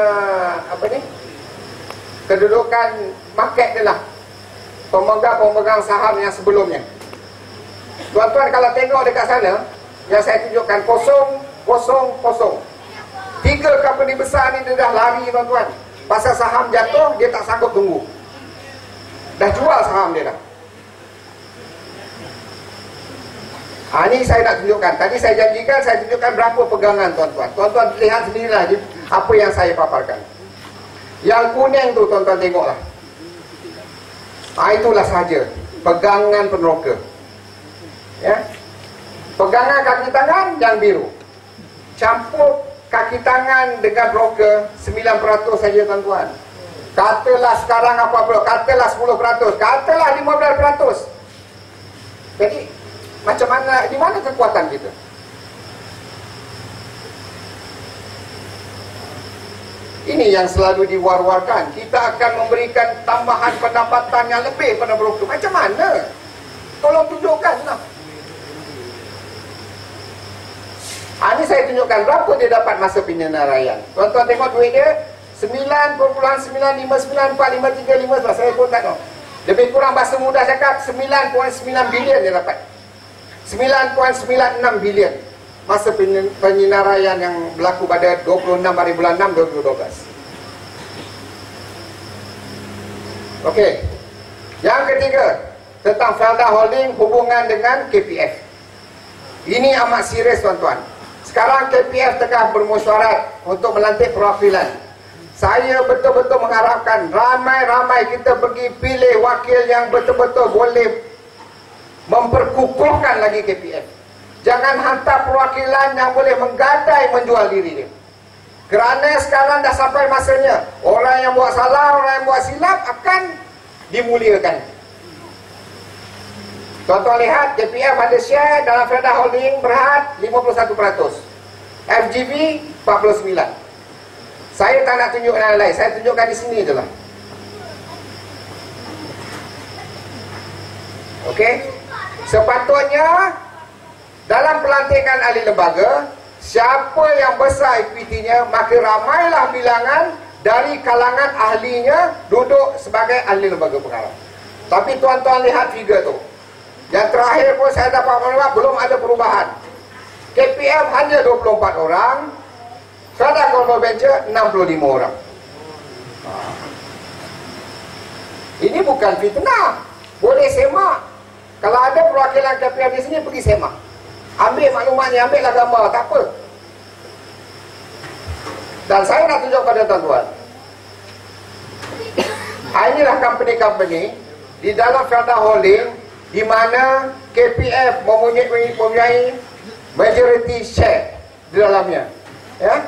kedudukan market dia lah. Pemegang saham yang sebelumnya. Tuan-tuan kalau tengok dekat sana, yang saya tunjukkan 000. 3 company besar ni dia dah lari tuan-tuan. Pasal saham jatuh, dia tak sanggup tunggu. Dah jual saham dia dah. Ni saya nak tunjukkan. Tadi saya janjikan saya tunjukkan berapa pegangan tuan-tuan. Tuan-tuan lihat sendirilah apa yang saya paparkan. Yang kuning tu tuan-tuan tengoklah. Itulah sahaja pegangan peneroka. Ya. Pegangan kaki tangan yang biru. Campur kaki tangan dengan broker 9% saja tuan-tuan. Katalah sekarang apa bro? Katalah 10%, katalah 15%. Jadi macam mana, di mana kekuatan kita? Ini yang selalu diwar-warkan. Kita akan memberikan tambahan pendapatan yang lebih pada broker. Macam mana? Tolong tunjukkanlah. Ini saya tunjukkan berapa dia dapat masa penyelenggaraan. Tuan-tuan tengok duit dia 9.9994535. Saya pun tak tahu. Lebih kurang bahasa mudah cakap 9.9 bilion dia dapat. 9.96 bilion masa penyelenggaraan yang berlaku pada 26 hari bulan 6 2012. Okey. Yang ketiga, tentang Felda Holding hubungan dengan KPF. Ini amat serius tuan-tuan. Sekarang KPF tengah bermusyawarat untuk melantik perwakilan. Saya betul-betul mengharapkan ramai-ramai kita pergi pilih wakil yang betul-betul boleh memperkukuhkan lagi KPF. Jangan hantar perwakilan yang boleh menggadai menjual diri dia. Kerana sekarang dah sampai masanya orang yang buat salah, orang yang buat silap akan dimuliakan. Tuan-tuan lihat, KPF ada share dalam Felda Holding Berhad 51%, FGB 49%. Saya tak nak tunjuk yang lain, saya tunjukkan di sini je lah. Okey. Sepatutnya dalam pelantikan ahli lembaga, siapa yang besar equity-nya, maka ramailah bilangan dari kalangan ahlinya duduk sebagai ahli lembaga pengarah. Tapi tuan-tuan lihat figure tu. Yang terakhir pun saya dapat maklumat belum ada perubahan. KPF hanya 24 orang, Felda Global Venture 65 orang. Ini bukan fitnah. Boleh semak. Kalau ada perwakilan KPF di sini, pergi semak. Ambil maklumatnya, ambillah gambar, tak apa. Dan saya nak tunjuk pada tuan-tuan. Inilah company-company di dalam Felda Holding di mana KPF mempunyai majority share di dalamnya. Ya?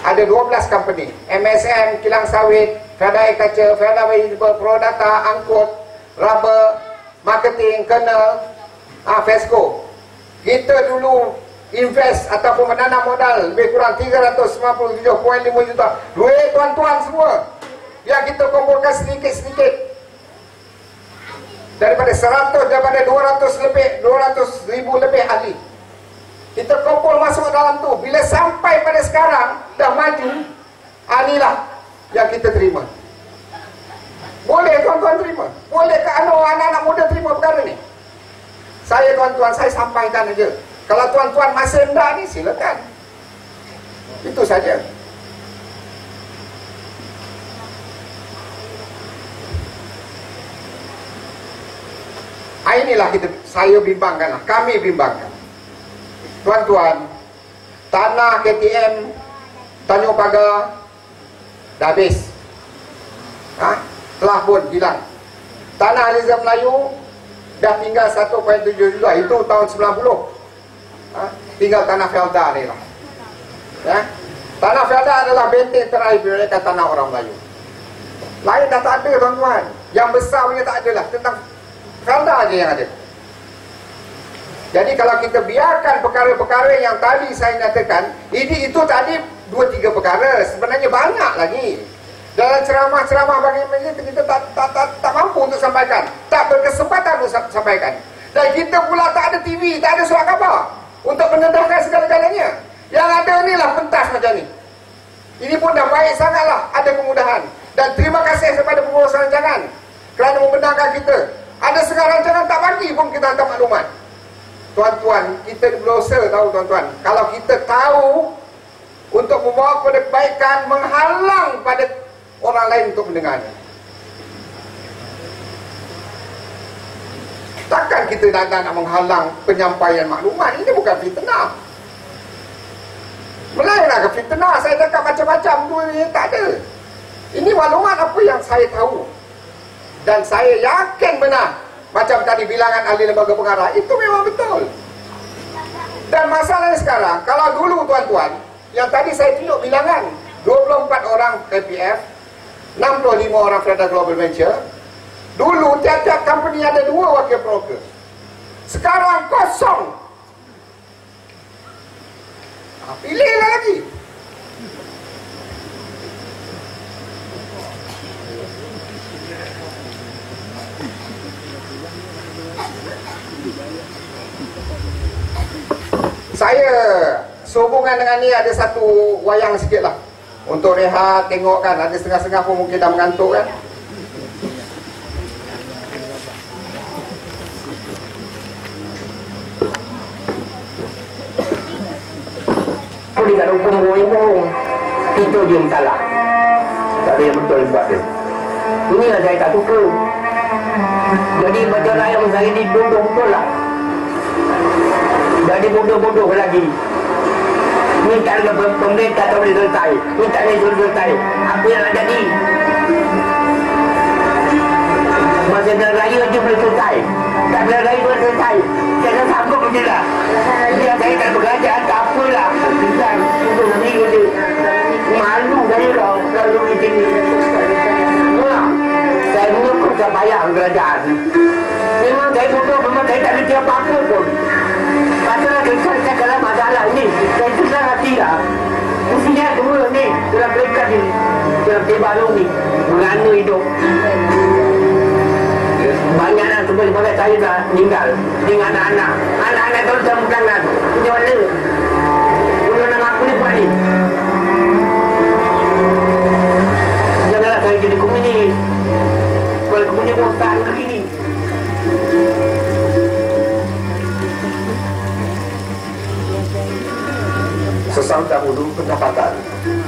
Ada 12 company. MSM, Kilang Sawit, Felda Agriculture, Felda Vegetable, Prodata, Angkut, Rubber, Marketing, Kernel, Fesco. Kita dulu invest ataupun menanam modal lebih kurang 397.5 juta. Duit tuan-tuan semua yang kita kumpulkan sedikit-sedikit. Daripada 100, daripada 200,000 lebih ahli. Kita kumpul masuk dalam tu. Bila sampai pada sekarang dah maju, inilah yang kita terima. Boleh tuan-tuan terima? Boleh ke anak-anak muda terima perkara ni? Saya tuan-tuan, saya sampaikan aja. Kalau tuan-tuan masih hendak ni, silakan. Itu saja. Inilah saya bimbangkan, kami bimbangkan. Tuan-tuan, tanah KTM Tanjung Pagar dah habis. Telah pun hilang. Tanah Reserve Melayu dah tinggal 1.7 juta. Itu tahun 90. Tinggal tanah Felda ni lah. Ya? Tanah Felda adalah benteng terakhir mereka tanah orang Melayu. Lain dah tak ada tuan-tuan. Yang besar punya tak ada lah. Tentang Felda aja yang ada. Jadi kalau kita biarkan perkara-perkara yang tadi saya nyatakan, itu tadi 2-3 perkara. Sebenarnya banyak lagi. Dalam ceramah-ceramah bagi kita tak mampu untuk sampaikan. Tak berkesempatan untuk sampaikan. Dan kita pula tak ada TV, tak ada surat khabar untuk mendedahkan segala-galanya. Yang ada ni lah pentas macam ni. Ini pun dah baik sangatlah, ada kemudahan. Dan terima kasih kepada pengurus rancangan kerana membenarkan kita. Ada setengah rancangan tak bagi pun kita hantar maklumat. Tuan-tuan, kita berdosa tahu tuan-tuan. Kalau kita tahu untuk membawa kepada kebaikan, menghalang pada orang lain untuk mendengarnya. Takkan kita nak menghalang penyampaian maklumat. Ini bukan fitnah. Melainlah ke fitnah. Saya cakap macam-macam tu ni, tak ada. Ini maklumat apa yang saya tahu. Dan saya yakin benar. Macam tadi bilangan ahli lembaga pengarah, itu memang betul. Dan masalahnya sekarang, kalau dulu tuan-tuan, yang tadi saya tunjuk bilangan 24 orang KPF, 65 orang Felda Global Venture. Dulu tiap-tiap company ada 2 wakil broker. Sekarang kosong. Pilihlah lagi. sehubungan dengan ni ada satu wayang sikit lah untuk rehat, tengok kan. Ada setengah-setengah pun mungkin dah mengantuk kan. Boleh tak lupa ngomong, kita je yang salah. Tak ada yang betul sebab dia. Inilah saya tak suka. Jadi baca rakyat saya ni bodoh betul lah. Jadi bodoh-bodoh lagi. Minta dengan pemerintah tak boleh selesai. Minta ni suruh selesai. Apa yang nak jadi? Masa dah raya je boleh selesai. Tak ada raya boleh selesai. Saya sanggup je lah. Dia saya tak berkerajaan tak apalah. Kita untuk ni je. Malu saya dah selalu di sini. Saya dulu pun tak bayang kerajaan. Memang saya bodoh, memang saya tak kerja apa-apa pun. Masalah saya kalau masalah ni, saya susah hati lah. Mestinya semua ni, dalam peringkat ni, dalam Tebalong ni, merana hidup. Banyaklah sebab saya dah meninggal dengan anak-anak. Anak-anak terus dalam tangan. Macam mana? Kalau nak aku ni buat ni. Janganlah saya jadi komunis. Kalau komunis pun tak ada begini. Sesal dahulu pendapatan,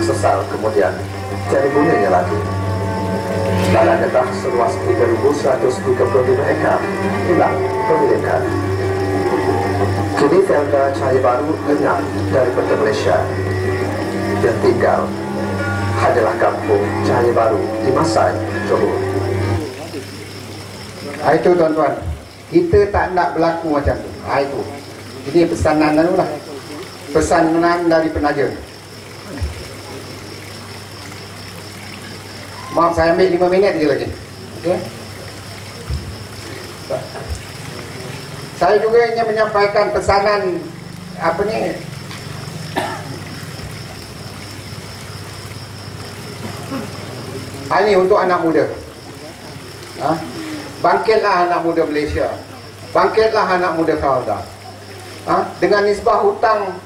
sesal kemudian jadi gunanya lagi. Dalam getah seluas 3.135 hektar, itulah pemilikan. Kini Felda Cahaya Baru lenyap dari peta Malaysia. Yang tinggal adalah kampung Cahaya Baru di Masai, Johor. Itu tuan-tuan, kita tak nak berlaku macam tu. Itu. Ini pesanan dulu lah. Pesanan dari penaja. Maaf, saya ambil 5 minit je lagi. Okay? Saya juga ingin menyampaikan pesanan apa ni? Ini untuk anak muda. Bangkitlah anak muda Malaysia. Bangkitlah anak muda Felda. Dengan nisbah hutang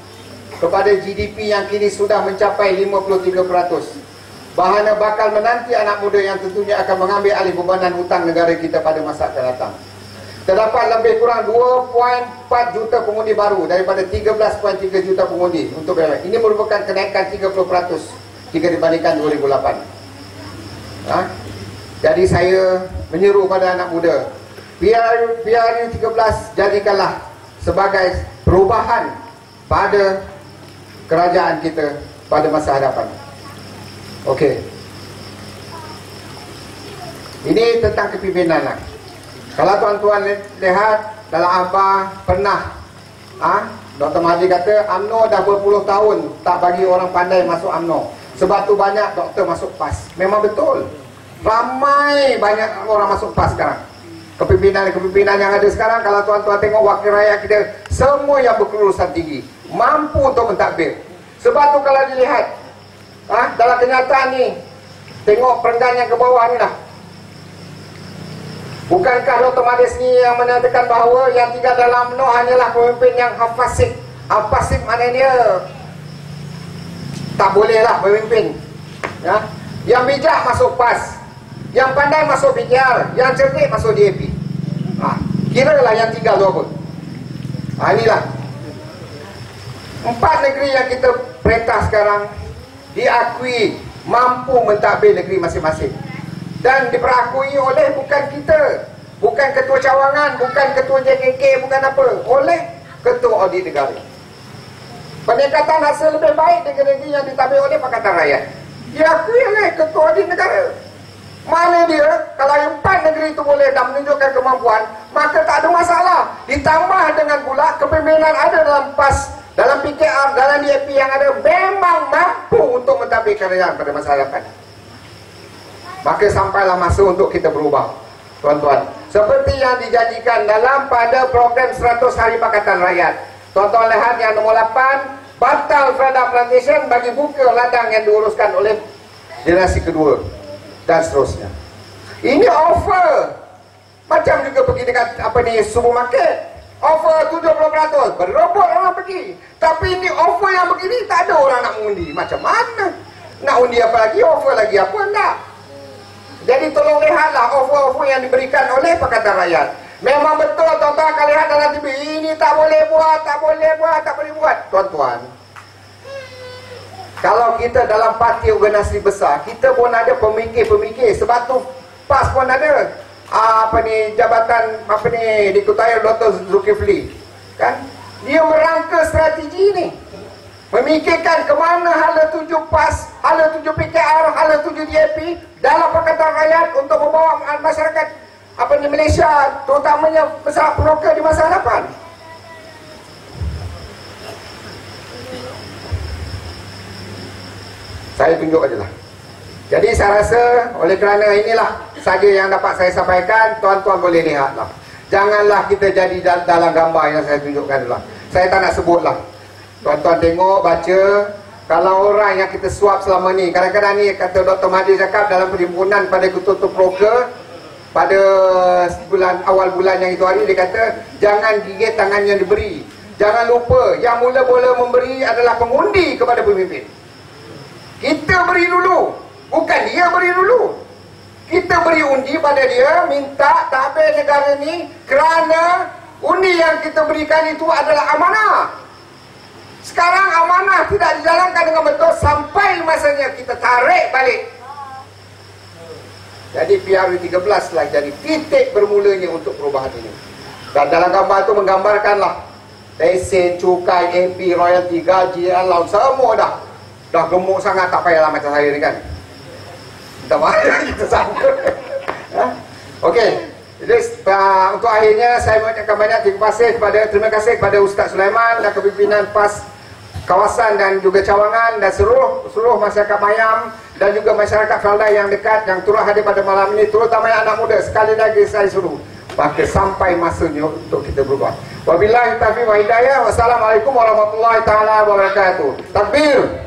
kepada GDP yang kini sudah mencapai 53%, bahana bakal menanti anak muda yang tentunya akan mengambil alih bebanan hutang negara kita pada masa akan datang. Terdapat lebih kurang 2.4 juta pengundi baru daripada 13.3 juta pengundi untuk BMX. Ini merupakan kenaikan 30% jika dibandingkan 2008. Jadi saya menyeru pada anak muda, PRU 13 jadikanlah sebagai perubahan pada kerajaan kita pada masa hadapan. Okey. Ini tentang kepimpinan lah. Kalau tuan-tuan lihat dalam akhbar pernah Dr. Mahathir kata UMNO dah berpuluh tahun tak bagi orang pandai masuk UMNO. Sebab tu banyak doktor masuk PAS. Memang betul. Ramai banyak orang masuk PAS sekarang. Kepimpinan yang ada sekarang, kalau tuan-tuan tengok wakil rakyat kita, semua yang berkelulusan tinggi, mampu untuk mentadbir. Sebab tu kalau dilihat dalam kenyataan ni, tengok perenggan yang ke bawah ni lah. Bukankah Dr. Mahathir ni yang menyatakan bahawa yang tinggal dalam UMNO hanyalah pemimpin yang hafasib. Hafasib maknanya tak bolehlah memimpin. Yang bijak masuk PAS, yang pandai masuk PKR, yang cerdik masuk DAP. Kiralah yang tinggal tu apa. Inilah 4 negeri yang kita perintah sekarang diakui mampu mentadbir negeri masing-masing, dan diperakui oleh bukan kita, bukan ketua cawangan, bukan ketua JKK, bukan apa, oleh ketua audit negara. Peningkatan hasil lebih baik negeri yang ditadbir oleh Pakatan Rakyat diakui oleh ketua audit negara. Mana dia, kalau 4 negeri itu boleh dah menunjukkan kemampuan, maka tak ada masalah. Ditambah dengan pula kepimpinan ada dalam PAS, dalam PKR, dalam DAP yang ada, memang mampu untuk mentadbir kerajaan pada masa hadapan. Maka sampailah masa untuk kita berubah, tuan-tuan. Seperti yang dijanjikan dalam pada program 100 Hari Pakatan Rakyat. Tuan-tuan lihat yang nombor 8, batal Felda Plantation bagi buka ladang yang diuruskan oleh generasi kedua, dan seterusnya. Ini offer. Macam juga pergi dekat supermarket, Offer 70%, berebut orang pergi. Tapi ini offer yang begini, tak ada orang nak mengundi. Macam mana? Nak undi apa lagi, offer lagi apa, enggak. Jadi tolong lihatlah offer-offer yang diberikan oleh Pakatan Rakyat. Memang betul tuan-tuan akan lihat dalam TV, ini tak boleh buat, tak boleh buat, tak boleh buat. Tuan-tuan, kalau kita dalam parti organisasi besar, kita pun ada pemikir-pemikir. Sebab tu PAS pun ada jabatan diketuai Dr. Zulkifli, kan? Dia merangka strategi ni, memikirkan ke mana hala tuju PAS, hala tuju PKR, hala tuju DAP dalam Pakatan Rakyat untuk membawa masyarakat Malaysia, terutamanya masyarakat peroka di masa hadapan. Saya tunjuk aja lah. Jadi saya rasa oleh kerana inilah saja yang dapat saya sampaikan, tuan-tuan boleh lihatlah. Janganlah kita jadi dalam gambar yang saya tunjukkan lah. Saya tak nak sebutlah. Tuan-tuan tengok, baca. Kalau orang yang kita suap selama ni, kadang-kadang ni kata Dr. Mahathir cakap dalam perhimpunan pada ketua-ketua proker pada awal bulan yang itu hari, dia kata jangan gigit tangan yang diberi. Jangan lupa yang mula-mula memberi adalah pengundi kepada pemimpin. Kita beri dulu, bukan dia beri dulu. Kita beri undi pada dia, minta tabir negara ni, kerana undi yang kita berikan itu adalah amanah. Sekarang amanah tidak dijalankan dengan betul, sampai masanya kita tarik balik. Jadi PRU 13 lah jadi titik bermulanya untuk perubahan ini. Dan dalam gambar itu menggambarkanlah lesen, cukai, MP, royalty, gaji, allowance, semua dah gemuk sangat, tak payahlah macam saya ni kan. Kita mana kita sama. Okey. Jadi untuk akhirnya saya mengucapkan banyak terima kasih kepada Ustaz Sulaiman dan kepimpinan PAS kawasan dan juga cawangan dan seluruh masyarakat Mayam dan juga masyarakat Felda yang dekat yang turut hadir pada malam ini, terutama yang anak muda. Sekali lagi saya suruh, maka sampai masanya untuk kita berubah. Wabillahi taufiq wa hidayah. Wassalamualaikum warahmatullahi taala wabarakatuh. Takbir.